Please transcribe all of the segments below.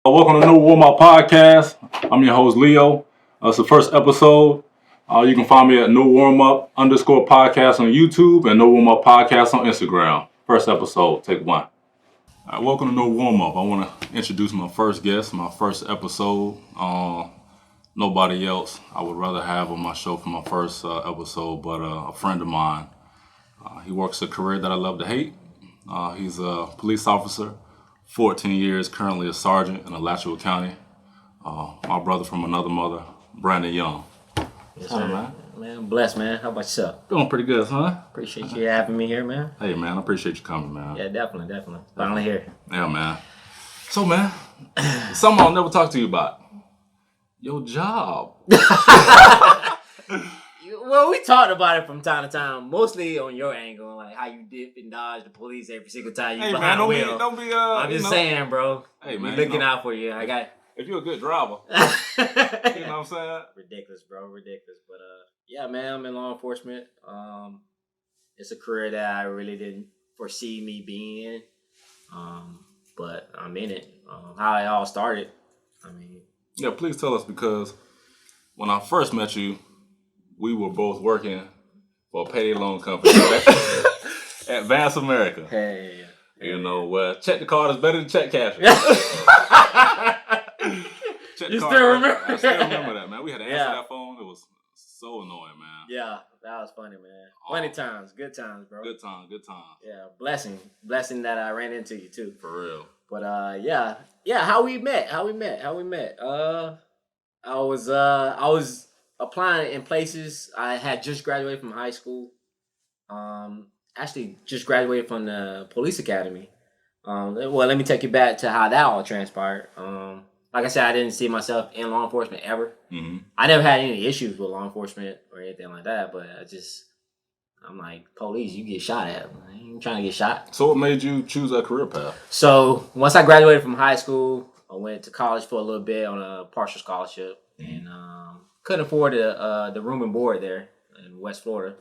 Welcome to New Warm Up Podcast. I'm your host Leo. It's the first episode. You can find me at New Warm Up _ podcast on YouTube and New Warm Up Podcast on Instagram. First episode, take one. All right, welcome to New Warm Up. I want to introduce my first guest, my first episode. Nobody else I would rather have on my show for my first episode, but a friend of mine. He works a career that I love to hate. He's a police officer. 14 years, currently a sergeant in Alachua County. My brother from another mother, Brandon Young. Yes, sir. Man, I'm blessed, man. How about yourself? Doing pretty good, huh? Appreciate you having me here, man. Hey, man, I appreciate you coming, man. Yeah, definitely. Finally here. Yeah, man. So, man, something I'll never talk to you about. Your job. Well, we talked about it from time to time, mostly on your angle, like how you dip and dodge the police every single time you behind the wheel. I'm just saying, bro. Hey, man, looking out for you. If you're a good driver, you know what I'm saying? Ridiculous, bro. Ridiculous. But yeah, man, I'm in law enforcement. It's a career that I really didn't foresee me being in. But I'm in it. How it all started. Yeah, please tell us, because when I first met you, we were both working for a payday loan company at Advance America. Hey. You know, check the card is better than check cash. You still remember? I still remember that, man. We had to answer that phone. It was so annoying, man. Yeah, that was funny, man. Funny times, good times, bro. Good times. Yeah, blessing that I ran into you too. For real. But yeah. How we met? I was applying in places. I had just graduated from high school. Actually, just graduated from the police academy. Well, let me take you back to how that all transpired. Like I said, I didn't see myself in law enforcement ever. Mm-hmm. I never had any issues with law enforcement or anything like that, but I'm like, police, you get shot at. I ain't trying to get shot. So what made you choose that career path? So once I graduated from high school, I went to college for a little bit on a partial scholarship, and couldn't afford the room and board there in West Florida,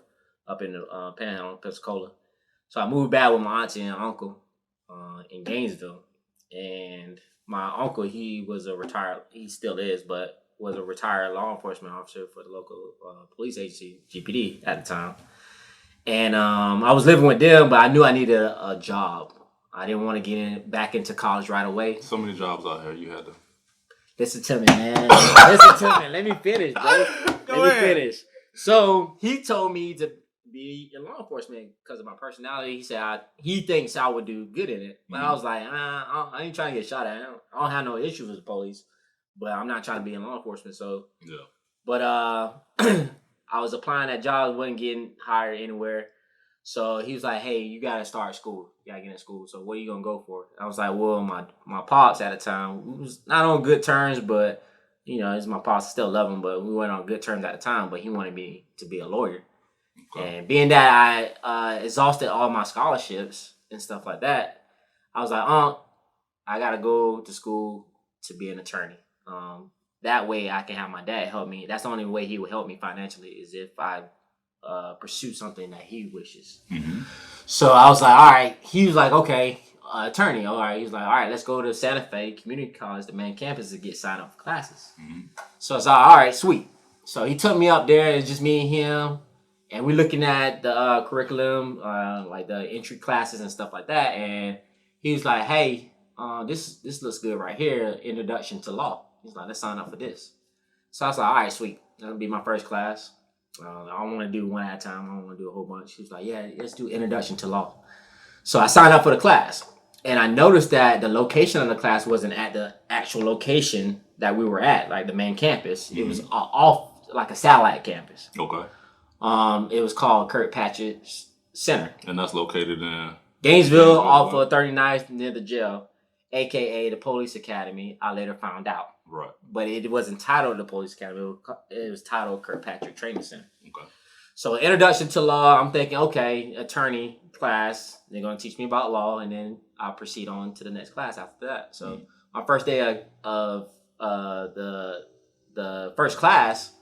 up in the Panhandle, Pensacola. So I moved back with my auntie and uncle in Gainesville, and my uncle, he still is, but was a retired law enforcement officer for the local police agency, GPD, at the time. And I was living with them, but I knew I needed a job. I didn't want to get back into college right away. So many jobs out here, you had to... Listen to me, man. Listen to me. Let me finish, bro. Let me finish. So he told me to be in law enforcement because of my personality. He said he thinks I would do good in it. But I was like, I ain't trying to get shot at. I don't have no issues with the police, but I'm not trying to be in law enforcement. So yeah. But I was applying at jobs, wasn't getting hired anywhere. So he was like, hey, you got to start school. You got to get in school. So what are you going to go for? I was like, well, my pops at the time, we was not on good terms, but, you know, it's my pops. I still love him, but we weren't on good terms at the time. But he wanted me to be a lawyer. Okay. And being that I exhausted all my scholarships and stuff like that, I was like, I got to go to school to be an attorney. That way I can have my dad help me. That's the only way he would help me financially, is if I pursue something that he wishes. Mm-hmm. So I was like, all right. He was like, okay, attorney. All right. He was like, all right, let's go to Santa Fe Community College, the main campus, to get signed up for classes. Mm-hmm. So I was like, all right, sweet. So he took me up there. It's just me and him. And we're looking at the curriculum, like the entry classes and stuff like that. And he was like, hey, this looks good right here, Introduction to Law. He's like, let's sign up for this. So I was like, all right, sweet. That'll be my first class. I don't want to do one at a time. I don't want to do a whole bunch. He was like, yeah, let's do Introduction to Law. So I signed up for the class. And I noticed that the location of the class wasn't at the actual location that we were at, like the main campus. Mm-hmm. It was off, like a satellite campus. Okay. It was called Kirkpatrick Center. And that's located in? Gainesville, off of 39th, near the jail, a.k.a. the Police Academy. I later found out. Right. But it wasn't titled the Police Academy. It was titled Kirkpatrick Training Center. Okay. So Introduction to Law, I'm thinking, okay, attorney class. They're going to teach me about law, and then I'll proceed on to the next class after that. So my first day of the first class,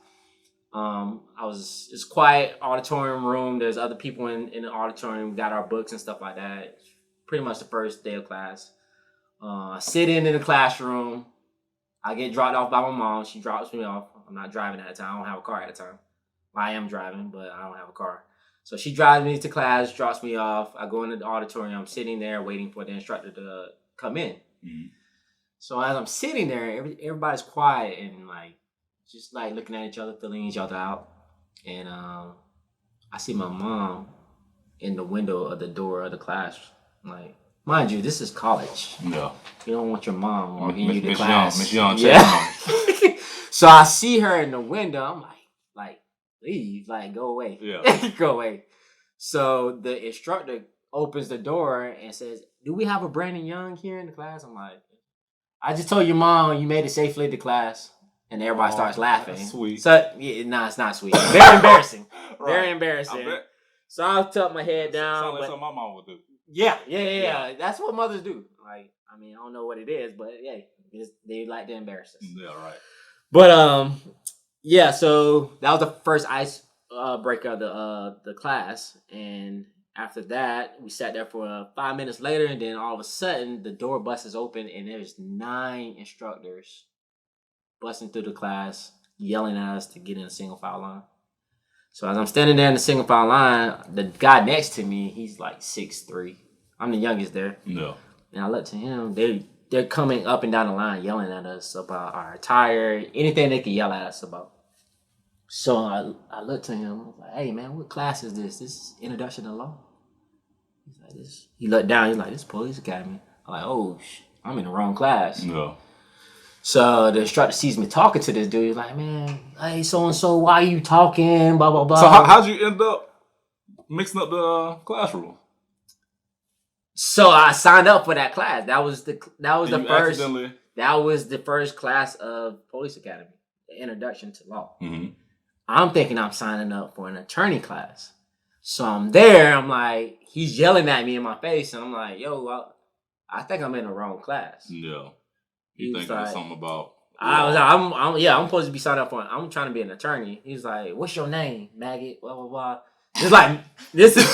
it's quiet auditorium room. There's other people in the auditorium. We got our books and stuff like that. Pretty much the first day of class. Sit in the classroom. I get dropped off by my mom. She drops me off. I'm not driving at the time. I don't have a car at the time. I am driving, but I don't have a car. So she drives me to class, drops me off. I go into the auditorium. I'm sitting there waiting for the instructor to come in. Mm-hmm. So as I'm sitting there, everybody's quiet and like just like looking at each other, filling each other out. And I see my mom in the window of the door of the class. Like, mind you, this is college. Yeah. You don't want your mom walking you to Miss class. Miss Young, yeah. So I see her in the window. I'm like, leave, like, go away. Yeah. Go away. So the instructor opens the door and says, "Do we have a Brandon Young here in the class?" I'm like, "I just told your mom you made it safely to class." And everybody starts laughing. That's sweet. So, yeah, nah, it's not sweet. Very embarrassing. Right. Very embarrassing. So I'll tuck my head down. Sounds like something my mom would do. Yeah. That's what mothers do. Like, I mean, I don't know what it is, but yeah, they like to embarrass us. Yeah, right. But yeah. So that was the first ice breaker of the class, and after that, we sat there for 5 minutes later, and then all of a sudden, the door busts open, and there's 9 instructors busting through the class, yelling at us to get in a single file line. So as I'm standing there in the single file line, the guy next to me, he's like 6'3". I'm the youngest there. No. And I look to him, they're coming up and down the line yelling at us about our attire, anything they can yell at us about. So I looked to him, I was like, "Hey man, what class is this? This is Introduction to Law?" He's like, "This." He looked down, he's like, "This Police Academy." I'm like, "Oh, I'm in the wrong class." No. So the instructor sees me talking to this dude. He's like, "Man, hey, so-and-so, why are you talking? Blah, blah, blah." So how'd you end up mixing up the classroom? So I signed up for that class. That was the first class of Police Academy, the Introduction to Law. Mm-hmm. I'm thinking I'm signing up for an attorney class. So I'm there. I'm like, he's yelling at me in my face. And I'm like, "Yo, I think I'm in the wrong class." Yeah. He You think was it was like, something about... I was like, I'm supposed to be signed up for it. I'm trying to be an attorney. He's like, "What's your name, maggot? Blah, blah, blah." It's like, this is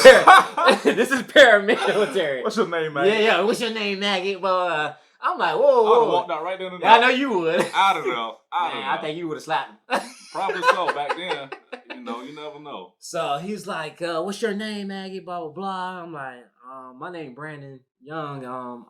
paramilitary. What's your name, maggot? Yeah. What's your name, maggot? But I'm like, whoa. I would have walked out right there. I know you would. Out of there. I think you would have slapped him. Probably so back then. You never know. So he's like, "What's your name, maggot? Blah, blah, blah." I'm like, "My name Brandon Young.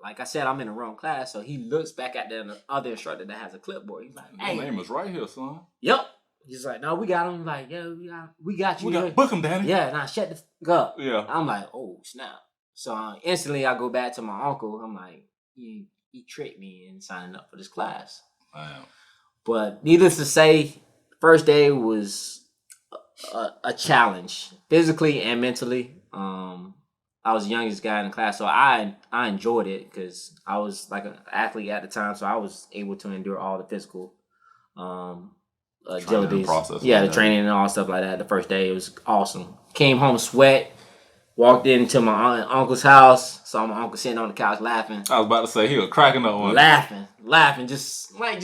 Like I said, I'm in the wrong class." So he looks back at the other instructor that has a clipboard. He's like, "Hey, your name is right here, son." Yep. He's like, "No, we got him." He's like, "Yeah, we got you. Book him, Danny." Yeah, now shut the fuck up. Yeah. I'm like, "Oh, snap." So instantly I go back to my uncle. I'm like, he tricked me in signing up for this class. Wow. But needless to say, first day was a challenge, physically and mentally. I was the youngest guy in the class, so I enjoyed it because I was like an athlete at the time, so I was able to endure all the physical agilities. The training and all stuff like that. The first day, it was awesome. Came home sweat, walked into my uncle's house, saw my uncle sitting on the couch laughing. I was about to say, he was cracking up one. Laughing, just. I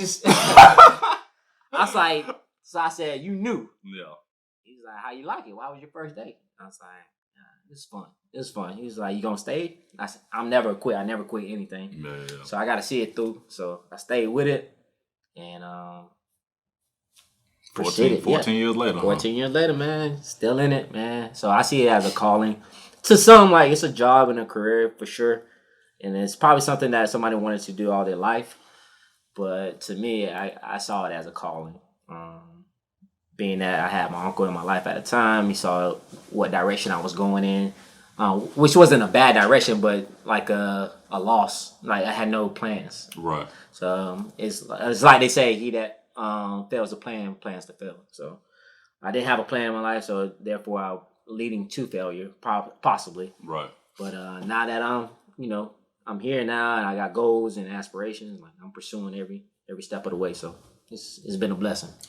was like, so I said, "You knew." Yeah. He's like, "How you like it? Why was your first day?" I was like, "It's fun. It's fun." He was like, "You gonna stay?" I said, "I'm never quit. I never quit anything." Yeah. So I got to see it through. So I stayed with it, and 14 years later. 14 years later, man, still in it, man. So I see it as a calling. To some, like, it's a job and a career for sure, and it's probably something that somebody wanted to do all their life. But to me, I saw it as a calling. Being that I had my uncle in my life at the time, he saw what direction I was going in, which wasn't a bad direction, but like a loss. Like I had no plans. Right. So it's like they say, he that fails to plan, plans to fail. So I didn't have a plan in my life, so therefore I'm leading to failure, possibly. Right. But now that I'm here now and I got goals and aspirations, like I'm pursuing every step of the way. So it's been a blessing.